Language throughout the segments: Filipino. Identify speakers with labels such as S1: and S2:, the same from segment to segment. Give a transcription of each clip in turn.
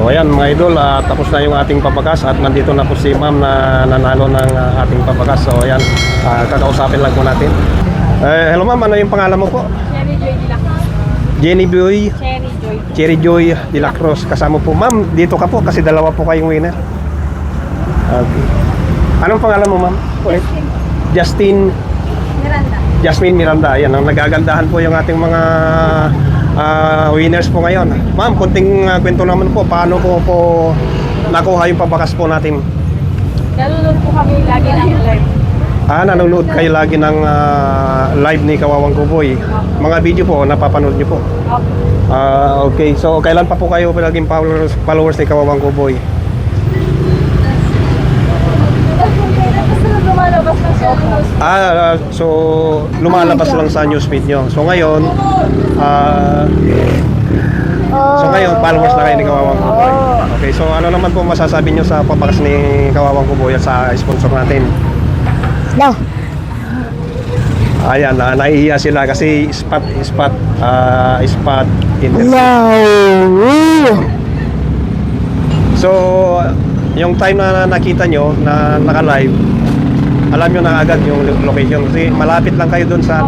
S1: So ayan mga idol, tapos na yung ating pabagas at nandito na po si ma'am na nanalo ng ating pabagas. So ayan, kakausapin lang po natin. Hello ma'am, ano yung pangalan mo po?
S2: Cherry Joy de la Cruz.
S1: Jenny Boy,
S2: Cherry Joy.
S1: Cherry Joy de la Cruz. Kasama po ma'am, dito ka po kasi dalawa po kayong winner. Okay. Anong pangalan mo ma'am? Ulit. Justin
S2: Miranda.
S1: Jasmine Miranda. Ayan, ang nagagandahan po yung ating mga winners po ngayon. Ma'am, kunting kwento naman po, paano po nakuha yung pabakas po natin?
S2: Nalulod po kami lagi ng live.
S1: Nanonood kayo lagi ng live ni Kawawang Kuboy. Mga video po, napapanood nyo po. Okay, so kailan pa po kayo naging followers ni Kawawang Kuboy?
S2: Lumalabas na siya.
S1: So lumalabas lang sa newsfeed nyo. So ngayon, followers na kayo ni Kawawang Kuboy. Okay, so ano naman po masasabi nyo sa pabakas ni Kawawang Kuboy at sa sponsor natin?
S3: No.
S1: Ayan, naihiya sila kasi spot interview.
S3: No.
S1: So, yung time na nakita nyo na naka-live, alam nyo na agad yung location kasi malapit lang kayo doon sa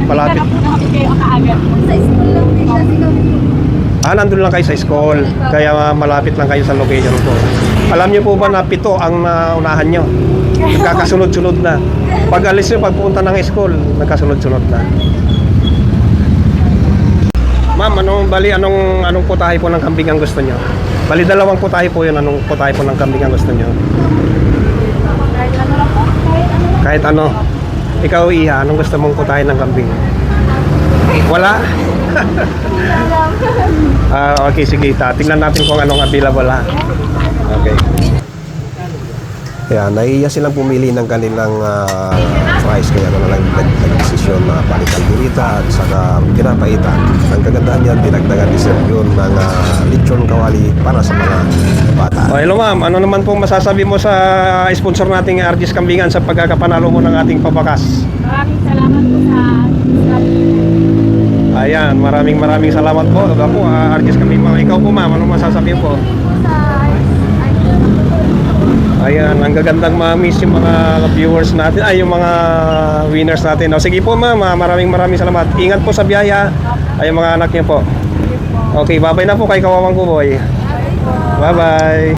S1: malapit.
S2: Nagtanong po na kami kayo kaagad. Sa school lang din siya sigaw.
S1: Nandun lang kayo sa school, kaya malapit lang kayo sa location ko. Alam nyo po ba na 7 ang naunahan nyo? Nagkakasunod-sunod na. Pag alis nyo, pagpunta ng school, nagkasunod-sunod na. Ma'am, anong putahe po ng kambing ang gusto nyo? Bali, dalawang putahe po yun. Anong putahe po ng kambing ang gusto nyo?
S2: Kahit ano lang po.
S1: Kahit ano. Ikaw, Iha, anong gusto mong putahe ng kambing? Wala? Okay, sige. Tingnan natin kung anong available ha. Okay. Kaya naiiya silang pumili ng kanilang price, kaya na lang nag-desisyon na palitan birita at saka pinapaitan. Ang kagandahan yan, dinagdagan diservyon ng lechon kawali para sa mga bata. Hello ma'am, ano naman po masasabi mo sa sponsor nating RG's Kambingan sa pagkakapanalo mo ng ating pabakas?
S2: Maraming salamat po sa
S1: Ayan, maraming salamat po. Ako, RG's Kambingan. Ikaw po ma'am, ano masasabi po? Ayan, ang gagandang ma-miss yung mga viewers natin, yung mga winners natin. Sige po ma'am, maraming salamat. Ingat po sa biyaya, ay mga anak niyo po. Okay, bye-bye na po kay Kawawang Kuboy. Bye-bye.